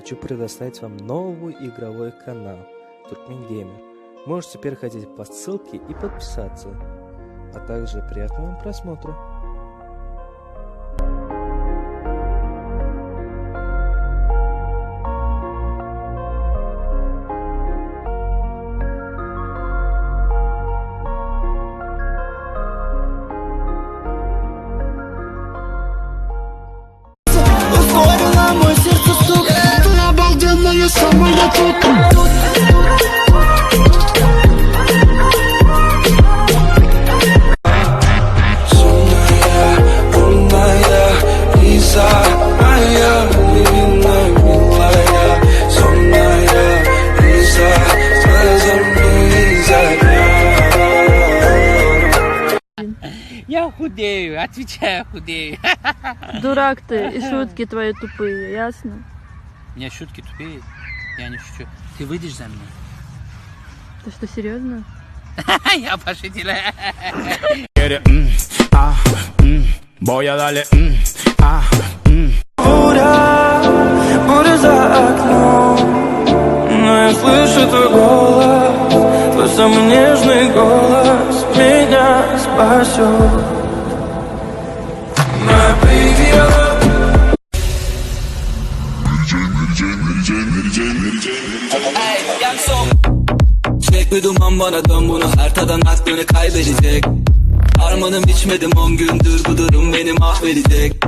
хочу предоставить вам новый игровой канал Туркмен Геймер. Можете переходить по ссылке и подписаться. А также приятного вам просмотра. Ускорила мое сердце стук. Ты обалденная, самая тут. Я худею, отвечаю, худею. Дурак ты, и шутки твои тупые, ясно? У меня шутки тупее, я не шучу. Ты выйдешь за меня? Ты что, серьезно? Я пошутила. Voy a darle Буря за окном, но я слышу твой голос, твой самый нежный голос меня спасет. My baby, Çek bir duman bana dön bunu her tadan aklını kaybedecek. Armanım içmedim 10 gündür bu durum beni mahvedecek.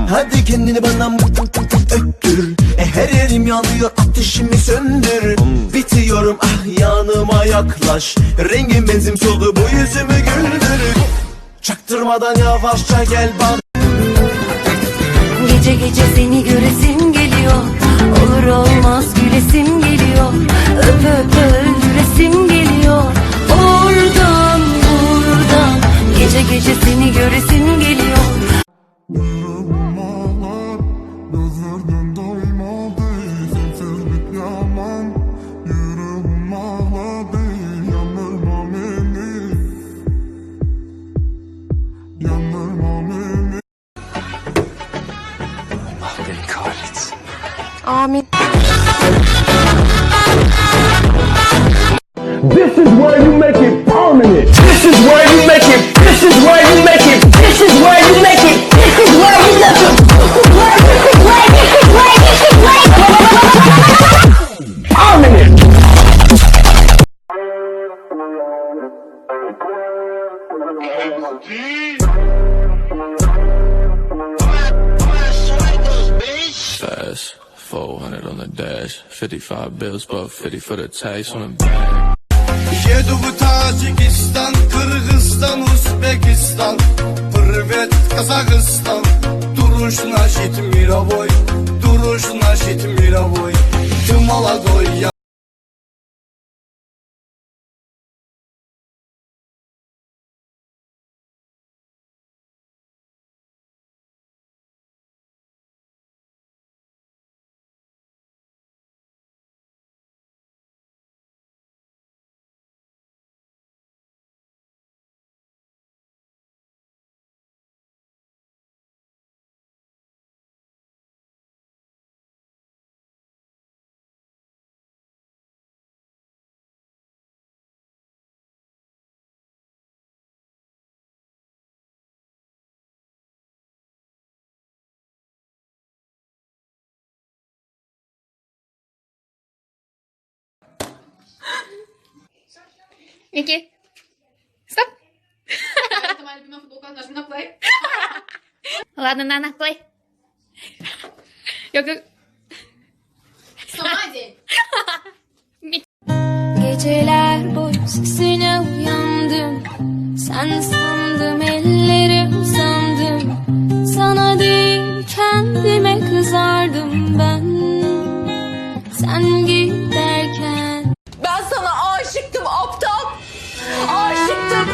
hadi kendini bana öttür. Her yerim yanıyor, ateşimi söndür. Bitiyorum, ah yanıma yaklaş. Rengin benzin soldu, bu yüzümü güldür. Çaktırmadan yavaşça gel bana. Gece gece seni göresim geliyor. Olur olmaz gülesim geliyor. Öp öp öldüresim geliyor. Oradan buradan. Gece gece seni göresim geliyor. Amin. This is where you make it permanent. This is where you make it. This is where you make it. This is where you make it. This is where you make it. Permanent. Fast, 400 on the dash, 55 bills, but 50 for the tax on the bag. Yedu bu Tacikistan, Kırgızstan, Uzbekistan, Privet, Kazakistan. Duruş naşit miravoy, duruş naşit miravoy. Tımala doy ya. Niki, stop. Ладно, на, play. Yok. Hadi. Geceler boyu sesine uyandım. Sen sandım, ellerim sandım. Sana değil kendime kızardım ben. Sen giderken Ben sana aşıktım aptal. Aşıktım.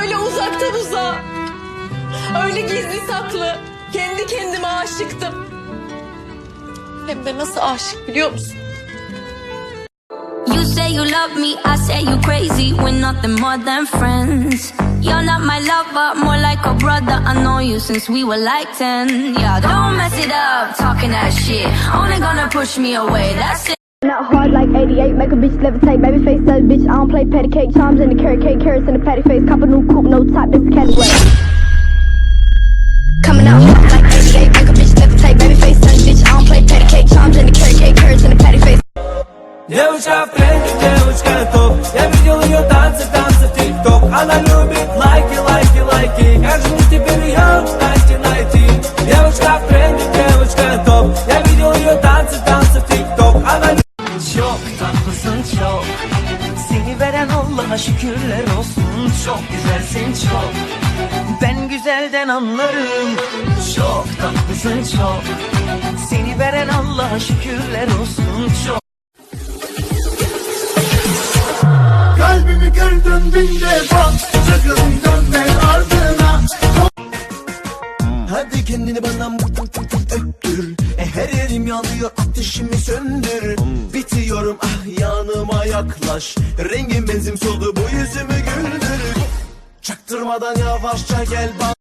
Öyle uzaktan uzağa. Öyle gizli saklı. Kendi kendime aşıktım. Hem de nasıl aşık biliyor musun? You say you love me, I say you crazy. We're nothing more than friends. You're not my lover, more like a brother. I know you since we were like 10. Yeah, don't mess it up, talking that shit. Only gonna push me away, that's it. Not hard like 88, make a bitch levitate. Baby face says bitch, I don't play patty cake. Charms in the carrot cake, carrots in the patty face. Cop a new coupe, no top, this caddy way. Coming out hot like 88, make a bitch levitate. Baby face says bitch, I don't play patty cake. Charms in the carrot cake, carrots in the patty face. Девочка в тренде, девочка топ. Я видел ее танцы, танцы в тик-ток. Она любит лайки, лайки, лайки. Как же мне теперь ее, найти? Девочка в тренде, девочка топ. Я видел ее танцы, танцы в тик-ток. Она çok tatlısın çok. Seni veren Allah'a şükürler olsun. Çok güzelsin çok. Ben güzelden anlarım. Çok tatlısın çok. Seni veren Allah'a şükürler olsun çok. Kalbimi kırdın bin defa. Sakın dönme ardına. Hadi kendini bana öptür. Her yerim yanıyor, ateşimi söndür. Bitiyorum ah, yanıma yaklaş. Rengin benzin soldu, bu yüzümü güldür. Çaktırmadan yavaşça gel bak.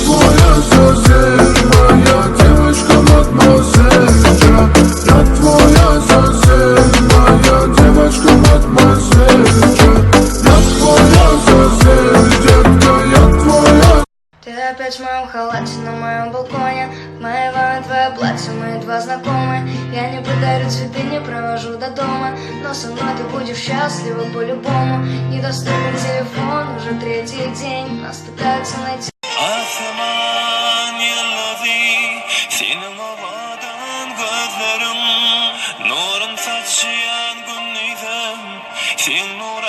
Твоя зазерная девочка, мадемуазелька. Я твоя зазерная девочка, мадемуазелька. Я твоя зазель, детка, я твоя. Ты опять в моем халате на моем балконе. В моей ванной твое платье, мы два знакомые. Я не подарю цветы, не провожу до дома. Но со мной ты будешь счастлива по-любому. Недоступен телефон, уже третий день. Нас пытаются найти. Asman yılladı senin havadan gözlerim. Nurun saçıyan günlüydüm. Sen nur